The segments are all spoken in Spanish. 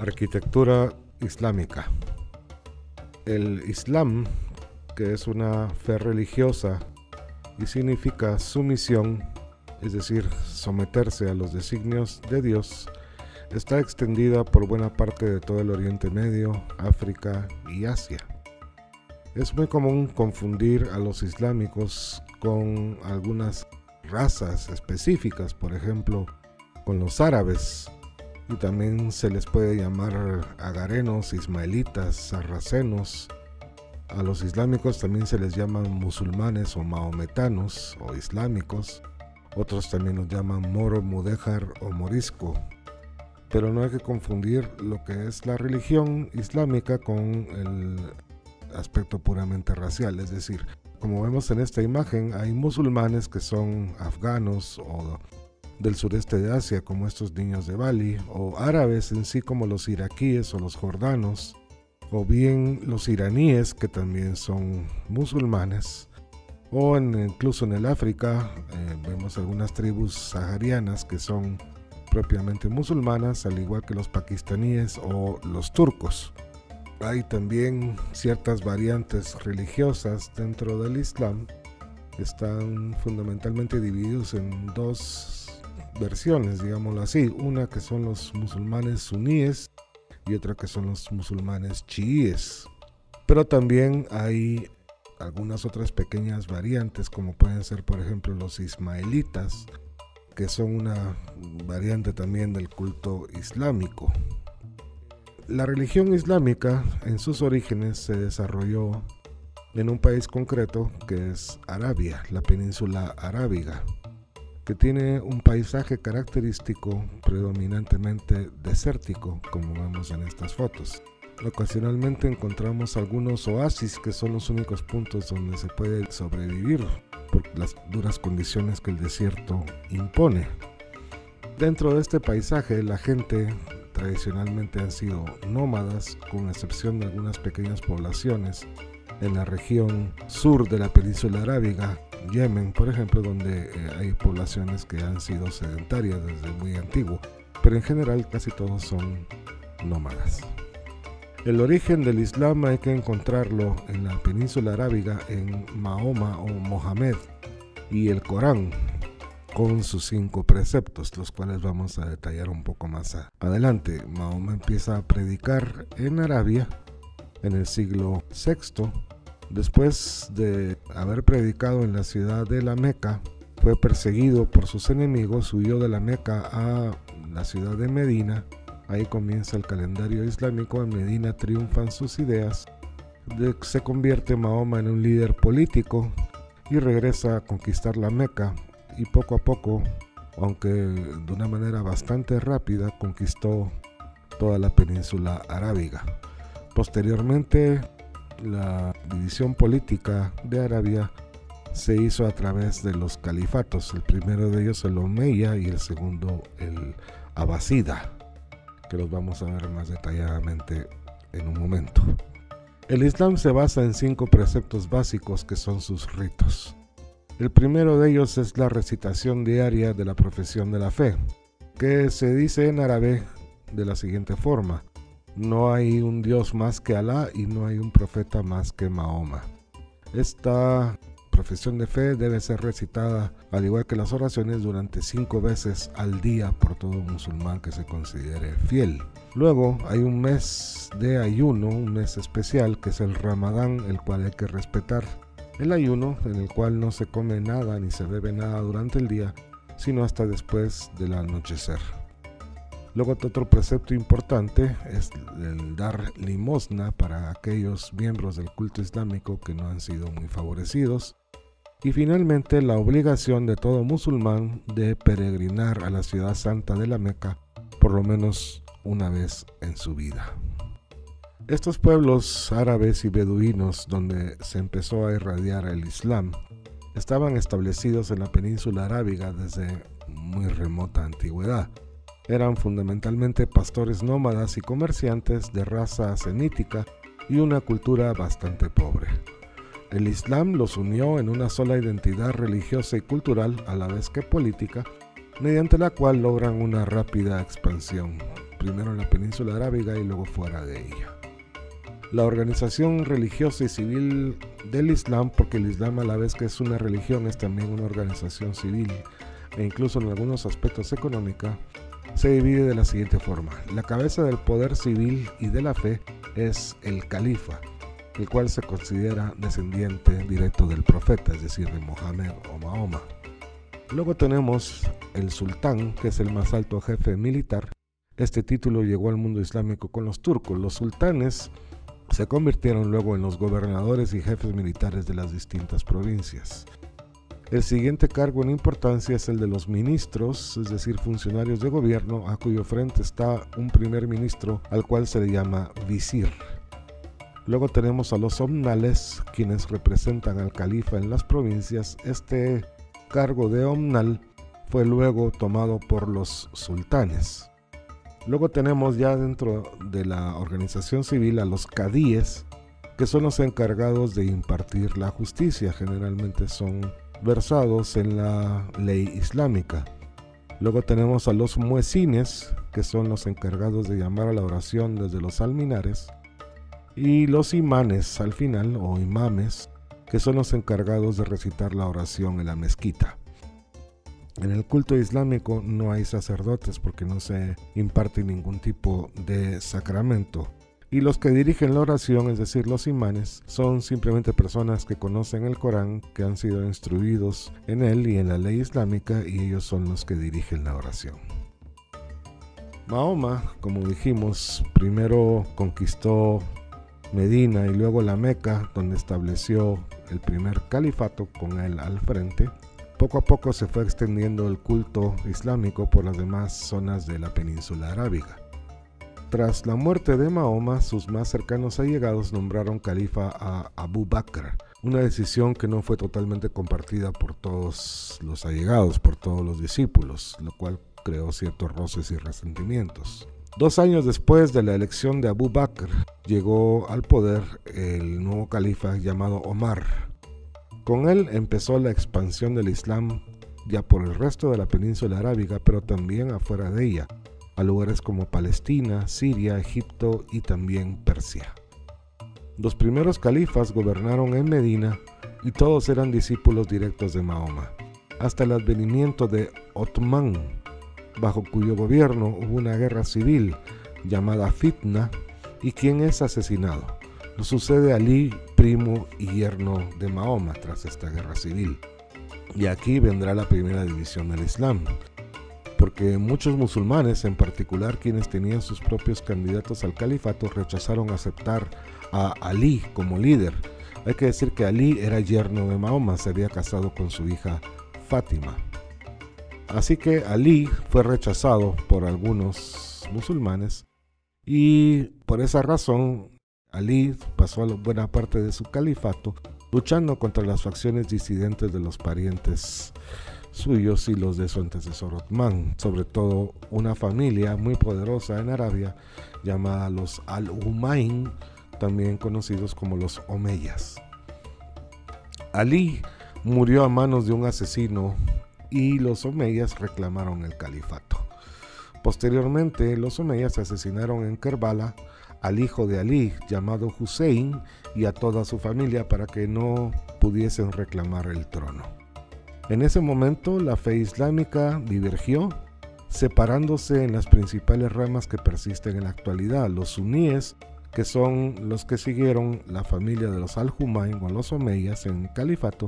Arquitectura islámica. El Islam, que es una fe religiosa y significa sumisión, es decir, someterse a los designios de Dios, está extendida por buena parte de todo el Oriente Medio, África y Asia. Es muy común confundir a los islámicos con algunas razas específicas, por ejemplo, con los árabes, y también se les puede llamar agarenos, ismaelitas, sarracenos. A los islámicos también se les llaman musulmanes o mahometanos o islámicos. Otros también los llaman moro, mudéjar o morisco. Pero no hay que confundir lo que es la religión islámica con el aspecto puramente racial. Es decir, como vemos en esta imagen, hay musulmanes que son afganos o del sureste de Asia, como estos niños de Bali, o árabes en sí, como los iraquíes o los jordanos, o bien los iraníes, que también son musulmanes, o incluso en el África vemos algunas tribus saharianas que son propiamente musulmanas, al igual que los pakistaníes o los turcos. Hay también ciertas variantes religiosas dentro del Islam. Están fundamentalmente divididos en dos versiones, digámoslo así, una que son los musulmanes suníes y otra que son los musulmanes chiíes, pero también hay algunas otras pequeñas variantes, como pueden ser por ejemplo los ismaelitas, que son una variante también del culto islámico. La religión islámica en sus orígenes se desarrolló en un país concreto que es Arabia, la península arábiga, que tiene un paisaje característico predominantemente desértico, como vemos en estas fotos. Ocasionalmente encontramos algunos oasis que son los únicos puntos donde se puede sobrevivir por las duras condiciones que el desierto impone. Dentro de este paisaje, la gente tradicionalmente han sido nómadas, con excepción de algunas pequeñas poblaciones en la región sur de la península arábiga, Yemen, por ejemplo, donde hay poblaciones que han sido sedentarias desde muy antiguo, pero en general casi todos son nómadas. El origen del Islam hay que encontrarlo en la península arábiga, en Mahoma o Mohamed y el Corán, con sus 5 preceptos, los cuales vamos a detallar un poco más adelante. Mahoma empieza a predicar en Arabia en el siglo VI. Después de haber predicado en la ciudad de la Meca, fue perseguido por sus enemigos, huyó de la Meca a la ciudad de Medina. Ahí comienza el calendario islámico. En Medina triunfan sus ideas. Se convierte Mahoma en un líder político y regresa a conquistar la Meca. Y poco a poco, aunque de una manera bastante rápida, conquistó toda la península arábiga. Posteriormente, la división política de Arabia se hizo a través de los califatos, el primero de ellos el Omeya y el segundo el Abasida, que los vamos a ver más detalladamente en un momento. El Islam se basa en 5 preceptos básicos que son sus ritos. El primero de ellos es la recitación diaria de la profesión de la fe, que se dice en árabe de la siguiente forma: no hay un Dios más que Alá y no hay un profeta más que Mahoma. Esta profesión de fe debe ser recitada, al igual que las oraciones, durante 5 veces al día por todo musulmán que se considere fiel. Luego hay un mes de ayuno, un mes especial que es el Ramadán, el cual hay que respetar. El ayuno en el cual no se come nada ni se bebe nada durante el día, sino hasta después del anochecer. Luego otro precepto importante es el dar limosna para aquellos miembros del culto islámico que no han sido muy favorecidos. Y finalmente la obligación de todo musulmán de peregrinar a la ciudad santa de la Meca por lo menos una vez en su vida. Estos pueblos árabes y beduinos donde se empezó a irradiar el Islam estaban establecidos en la península arábiga desde muy remota antigüedad. Eran fundamentalmente pastores nómadas y comerciantes de raza semítica y una cultura bastante pobre. El Islam los unió en una sola identidad religiosa y cultural, a la vez que política, mediante la cual logran una rápida expansión primero en la península arábiga y luego fuera de ella. La organización religiosa y civil del Islam, porque el Islam a la vez que es una religión es también una organización civil e incluso en algunos aspectos económica, se divide de la siguiente forma. La cabeza del poder civil y de la fe es el califa, el cual se considera descendiente directo del profeta, es decir, de Mohammed o Mahoma. Luego tenemos el sultán, que es el más alto jefe militar. Este título llegó al mundo islámico con los turcos. Los sultanes se convirtieron luego en los gobernadores y jefes militares de las distintas provincias. El siguiente cargo en importancia es el de los ministros, es decir, funcionarios de gobierno, a cuyo frente está un primer ministro al cual se le llama visir. Luego tenemos a los omnales, quienes representan al califa en las provincias. Este cargo de omnal fue luego tomado por los sultanes. Luego tenemos ya dentro de la organización civil a los cadíes, que son los encargados de impartir la justicia. Generalmente son versados en la ley islámica. Luego tenemos a los muezines, que son los encargados de llamar a la oración desde los alminares. Y los imanes al final, o imames, que son los encargados de recitar la oración en la mezquita. En el culto islámico no hay sacerdotes porque no se imparte ningún tipo de sacramento. Y los que dirigen la oración, es decir, los imanes, son simplemente personas que conocen el Corán, que han sido instruidos en él y en la ley islámica, y ellos son los que dirigen la oración. Mahoma, como dijimos, primero conquistó Medina y luego la Meca, donde estableció el primer califato con él al frente. Poco a poco se fue extendiendo el culto islámico por las demás zonas de la península arábiga. Tras la muerte de Mahoma, sus más cercanos allegados nombraron califa a Abu Bakr, una decisión que no fue totalmente compartida por todos los allegados, por todos los discípulos, lo cual creó ciertos roces y resentimientos. 2 años después de la elección de Abu Bakr, llegó al poder el nuevo califa llamado Omar. Con él empezó la expansión del Islam ya por el resto de la península arábiga, pero también afuera de ella, a lugares como Palestina, Siria, Egipto y también Persia. Los primeros califas gobernaron en Medina y todos eran discípulos directos de Mahoma, hasta el advenimiento de Othman, bajo cuyo gobierno hubo una guerra civil llamada Fitna y quien es asesinado. Lo sucede Ali, primo y yerno de Mahoma, tras esta guerra civil. Y aquí vendrá la primera división del Islam, porque muchos musulmanes, en particular quienes tenían sus propios candidatos al califato, rechazaron aceptar a Ali como líder. Hay que decir que Ali era yerno de Mahoma, se había casado con su hija Fátima. Así que Ali fue rechazado por algunos musulmanes y por esa razón Ali pasó a buena parte de su califato luchando contra las facciones disidentes de los parientes suyos y los de su antecesor Othman, sobre todo una familia muy poderosa en Arabia llamada los Al-Umayn, también conocidos como los Omeyas. Ali murió a manos de un asesino y los Omeyas reclamaron el califato. Posteriormente, los Omeyas asesinaron en Kerbala al hijo de Ali, llamado Hussein, y a toda su familia para que no pudiesen reclamar el trono. En ese momento, la fe islámica divergió, separándose en las principales ramas que persisten en la actualidad: los suníes, que son los que siguieron la familia de los Al-Humayn o los Omeyas en califato,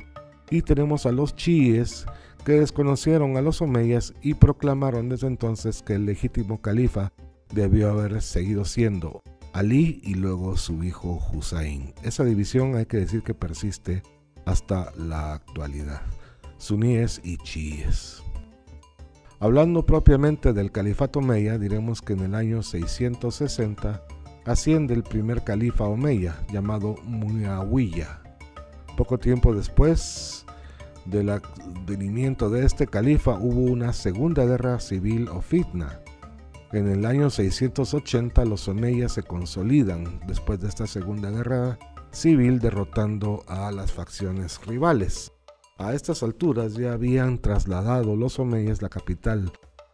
y tenemos a los chiíes, que desconocieron a los Omeyas y proclamaron desde entonces que el legítimo califa debió haber seguido siendo Ali y luego su hijo Hussein. Esa división hay que decir que persiste hasta la actualidad: suníes y chiíes. Hablando propiamente del califato omeya, diremos que en el año 660 asciende el primer califa omeya, llamado Muawiyah. Poco tiempo después del advenimiento de este califa hubo una segunda guerra civil o fitna. En el año 680 los omeyas se consolidan después de esta segunda guerra civil, derrotando a las facciones rivales. A estas alturas ya habían trasladado los omeyas la capital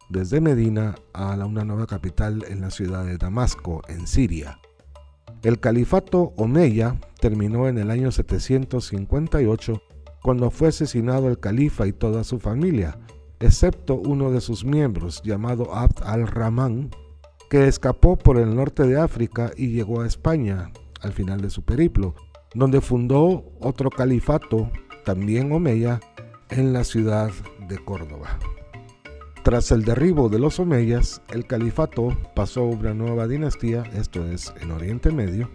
desde Medina a una nueva capital en la ciudad de Damasco, en Siria. El califato omeya terminó en el año 758, cuando fue asesinado el califa y toda su familia, excepto uno de sus miembros, llamado Abd al-Rahman, que escapó por el norte de África y llegó a España al final de su periplo, donde fundó otro califato, también omeya, en la ciudad de Córdoba. Tras el derribo de los omeyas, el califato pasó a una nueva dinastía, esto es, en Oriente Medio,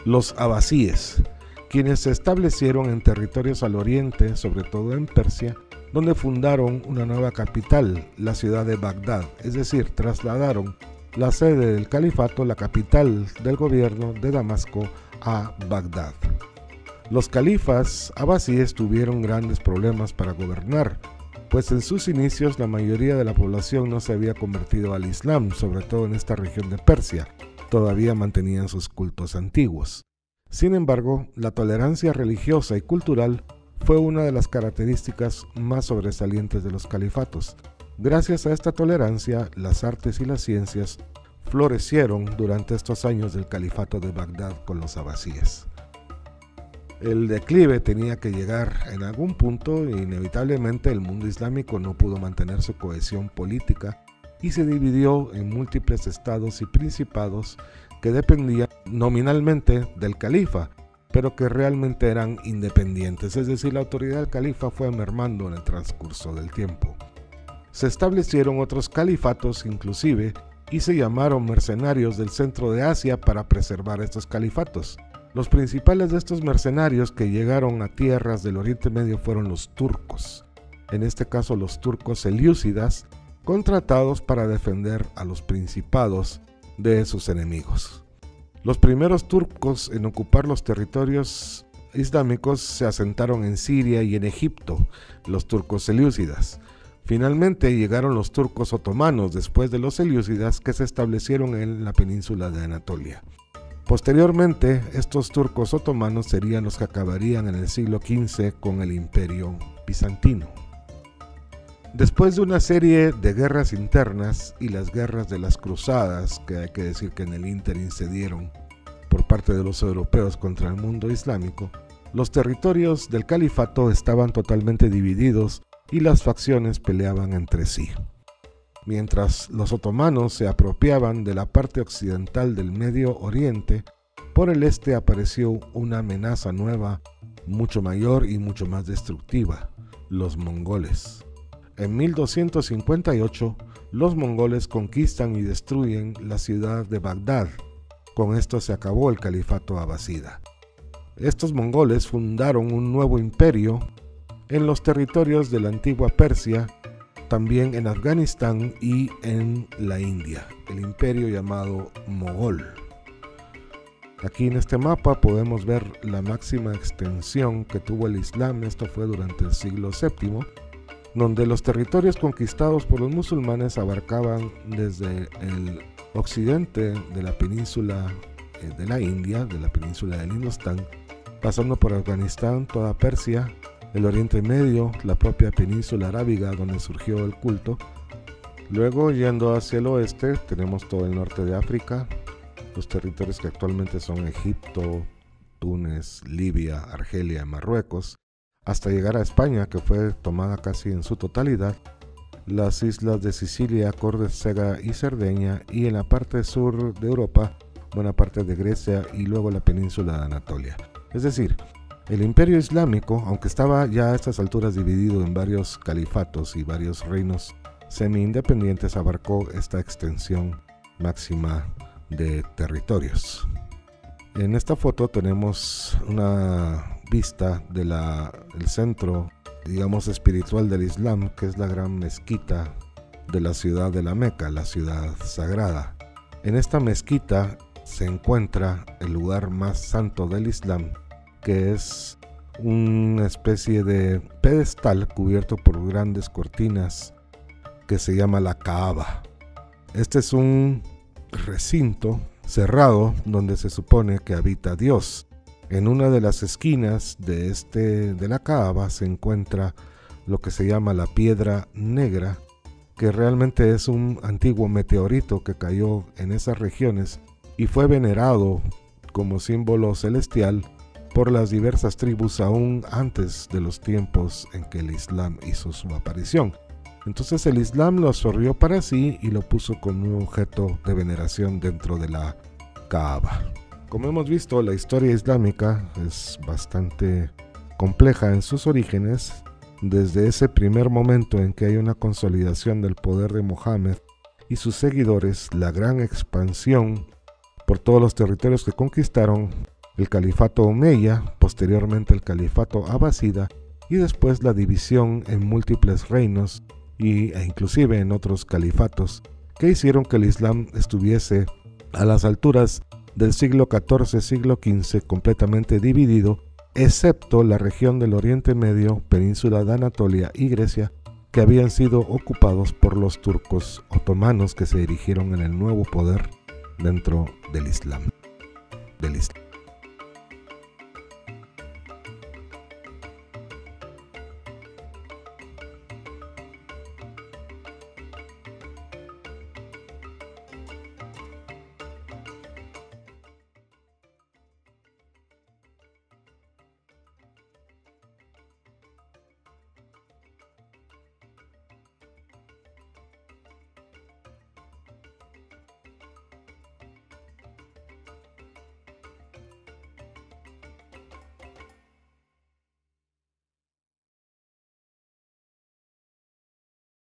los abasíes, quienes se establecieron en territorios al oriente, sobre todo en Persia, donde fundaron una nueva capital, la ciudad de Bagdad, es decir, trasladaron la sede del califato, la capital del gobierno de Damasco, a Bagdad. Los califas abasíes tuvieron grandes problemas para gobernar, pues en sus inicios la mayoría de la población no se había convertido al Islam, sobre todo en esta región de Persia, todavía mantenían sus cultos antiguos. Sin embargo, la tolerancia religiosa y cultural fue una de las características más sobresalientes de los califatos. Gracias a esta tolerancia, las artes y las ciencias florecieron durante estos años del califato de Bagdad con los abasíes. El declive tenía que llegar en algún punto e inevitablemente el mundo islámico no pudo mantener su cohesión política y se dividió en múltiples estados y principados que dependían nominalmente del califa, pero que realmente eran independientes, es decir, la autoridad del califa fue mermando en el transcurso del tiempo. Se establecieron otros califatos inclusive y se llamaron mercenarios del centro de Asia para preservar estos califatos. Los principales de estos mercenarios que llegaron a tierras del Oriente Medio fueron los turcos, en este caso los turcos selyúcidas, contratados para defender a los principados de sus enemigos. Los primeros turcos en ocupar los territorios islámicos se asentaron en Siria y en Egipto, los turcos selyúcidas. Finalmente llegaron los turcos otomanos después de los selyúcidas, que se establecieron en la península de Anatolia. Posteriormente, estos turcos otomanos serían los que acabarían en el siglo XV con el imperio bizantino. Después de una serie de guerras internas y las guerras de las cruzadas, que hay que decir que en el ínterin se dieron por parte de los europeos contra el mundo islámico, los territorios del califato estaban totalmente divididos y las facciones peleaban entre sí. Mientras los otomanos se apropiaban de la parte occidental del Medio Oriente, por el este apareció una amenaza nueva, mucho mayor y mucho más destructiva: los mongoles. En 1258, los mongoles conquistan y destruyen la ciudad de Bagdad. Con esto se acabó el califato abasida. Estos mongoles fundaron un nuevo imperio en los territorios de la antigua Persia, también en Afganistán y en la India, el imperio llamado Mogol. Aquí en este mapa podemos ver la máxima extensión que tuvo el Islam. Esto fue durante el siglo VII, donde los territorios conquistados por los musulmanes abarcaban desde el occidente de la península de la India, de la península del Indostán, pasando por Afganistán, toda Persia, el Oriente Medio, la propia península arábiga donde surgió el culto. Luego, yendo hacia el oeste, tenemos todo el norte de África, los territorios que actualmente son Egipto, Túnez, Libia, Argelia y Marruecos, hasta llegar a España, que fue tomada casi en su totalidad, las islas de Sicilia, Córcega y Cerdeña, y en la parte sur de Europa, buena parte de Grecia y luego la península de Anatolia. Es decir, el imperio islámico, aunque estaba ya a estas alturas dividido en varios califatos y varios reinos semi-independientes, abarcó esta extensión máxima de territorios. En esta foto tenemos una vista del centro, digamos, espiritual del Islam, que es la gran mezquita de la ciudad de la Meca, la ciudad sagrada. En esta mezquita se encuentra el lugar más santo del Islam, que es una especie de pedestal cubierto por grandes cortinas que se llama la Kaaba. Este es un recinto cerrado donde se supone que habita Dios. En una de las esquinas de la Kaaba se encuentra lo que se llama la piedra negra, que realmente es un antiguo meteorito que cayó en esas regiones y fue venerado como símbolo celestial por las diversas tribus aún antes de los tiempos en que el Islam hizo su aparición. Entonces el Islam lo absorbió para sí y lo puso como un objeto de veneración dentro de la Kaaba. Como hemos visto, la historia islámica es bastante compleja en sus orígenes. Desde ese primer momento en que hay una consolidación del poder de Mohammed y sus seguidores, la gran expansión por todos los territorios que conquistaron, el califato omeya, posteriormente el califato abasida y después la división en múltiples reinos e inclusive en otros califatos, que hicieron que el Islam estuviese a las alturas del siglo XIV, siglo XV completamente dividido, excepto la región del Oriente Medio, península de Anatolia y Grecia, que habían sido ocupados por los turcos otomanos que se erigieron en el nuevo poder dentro del Islam.